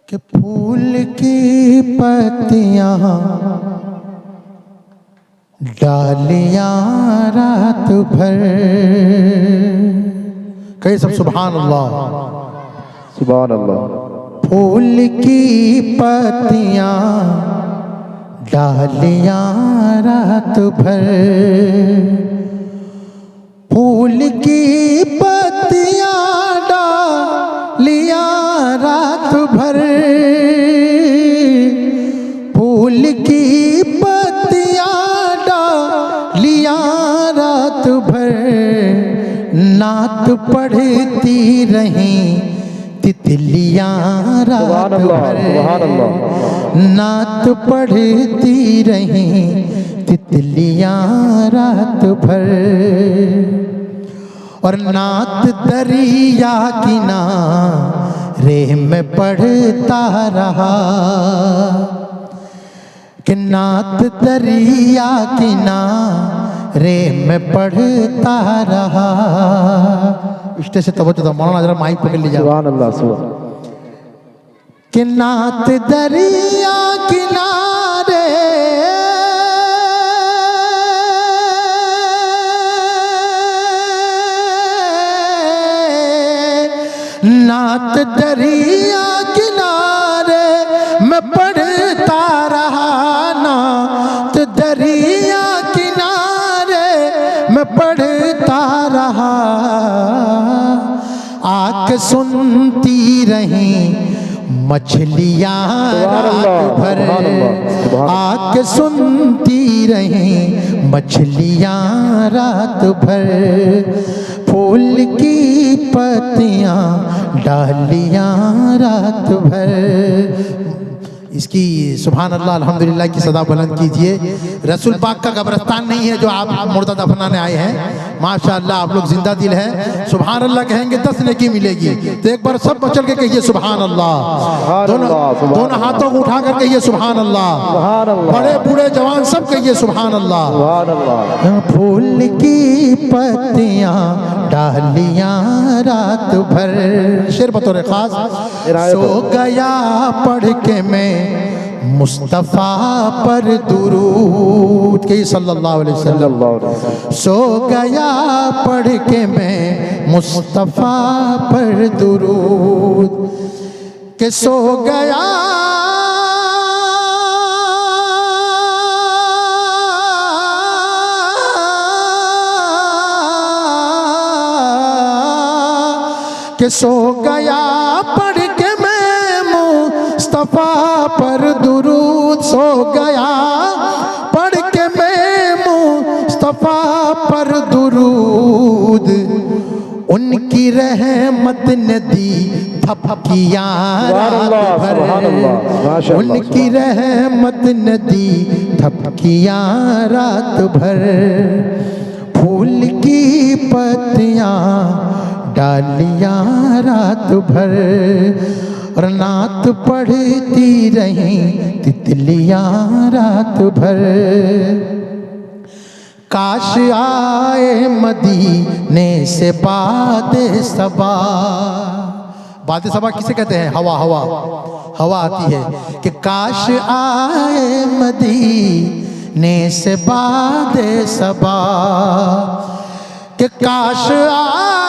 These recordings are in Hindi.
कि फूल की पत्तियां डालियां रात भर। कहे सब सुभान अल्लाह, सुभान अल्लाह। फूल की पत्तियां डालियां रात भर, फूल की पत्तियां डालियां रात भर, फूल की पत्तियां डालियां रात भर, नात पढ़ती रहीं तितलियां रात भर, नात पढ़ती रहीं तितलियां रात भर। और नात दरिया किनारे में पढ़ता रहा, कि नात दरिया किनारे में पढ़ता रहा। स्टेज से तवज्जो दो मौलाना, जरा माइक पकड़ लीजिए। सुभान अल्लाह, सुभान। कि नात दरिया किनारे नात दरिया किनारे मैं पढ़ता रहा, नात दरिया किनारे मैं पढ़ता रहा। आके सुनती रहीं मछलियां रात भर, आके सुनती रहीं मछलियां रात भर, फूल की पत्तियां डालियां रात भर। इसकी सुभान अल्लाह अल्हम्दुलिल्लाह की सदा बुलंद कीजिए। रसूल पाक का कब्रिस्तान नहीं है जो आप मुर्दा दफनाने आए हैं, माशाअल्लाह आप लोग जिंदा दिल हैं। सुभान अल्लाह कहेंगे 10 नेकी मिलेगी। तो एक बार सब चल के कहिए सुभान अल्लाह, दोनों हाथों को उठा कर कहिए सुभान अल्लाह, बड़े बूढ़े जवान सब कहिए सुभान अल्लाह। फूल की पत्तियां डालियां रात भर, शेर बतौर खास। सो गया पढ़ के मैं मुस्तफ़ा पर दुरूद के सल्लल्लाहु अलैहि वसल्लम, सो गया पढ़ के मैं मुस्तफ़ा पर दुरूद, के सो गया के सो गया पढ़ के मैं मुस्तफ़ा पर दुरूद, सो गया पढ़ के मैं मुस्तफ़ा पर दुरूद। उनकी रहमत ने दी थपकियां रात भर, उनकी रहमत ने दी थपकियां रात भर, फूल की पत्तियां डालियां रात भर, और नात पढ़ती रहीं तितलियां रात भर। काश आए मदीने से बादे सबा, बादे सबा किसे कहते हैं? हवा, हवा, हवा आती है। कि काश आए मदीने से बादे सबा, कि काश आए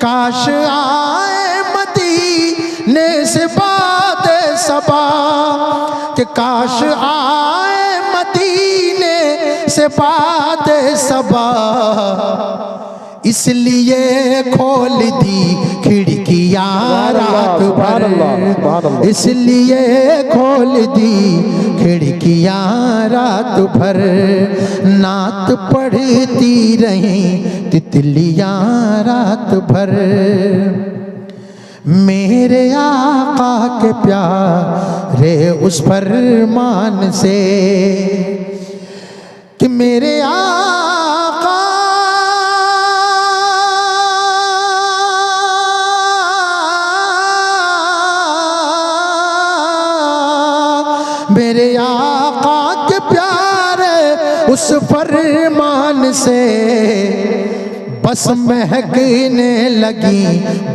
काश आए मदीने से बादे सबा, कि काश आए मदीने से बादे सबा, इसलिए खोल दी खिड़कियां रात भर, इसलिए खोल दी खिड़कियां रात भर, नात पढ़ती रहीं तितलियां रात भर। मेरे आका के प्यारे उस फरमान से, कि मेरे आका मेरे आका के प्यारे उस फरमान से बस महकने लगी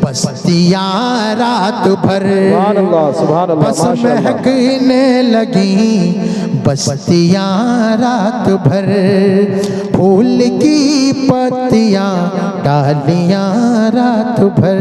बस्तियां रात भर, सुभान अल्लाह, सुभान अल्लाह, बस माशाअल्लाह। महकने लगी बस्तियां रात भर, फूल की पत्तियां डालियां रात भर।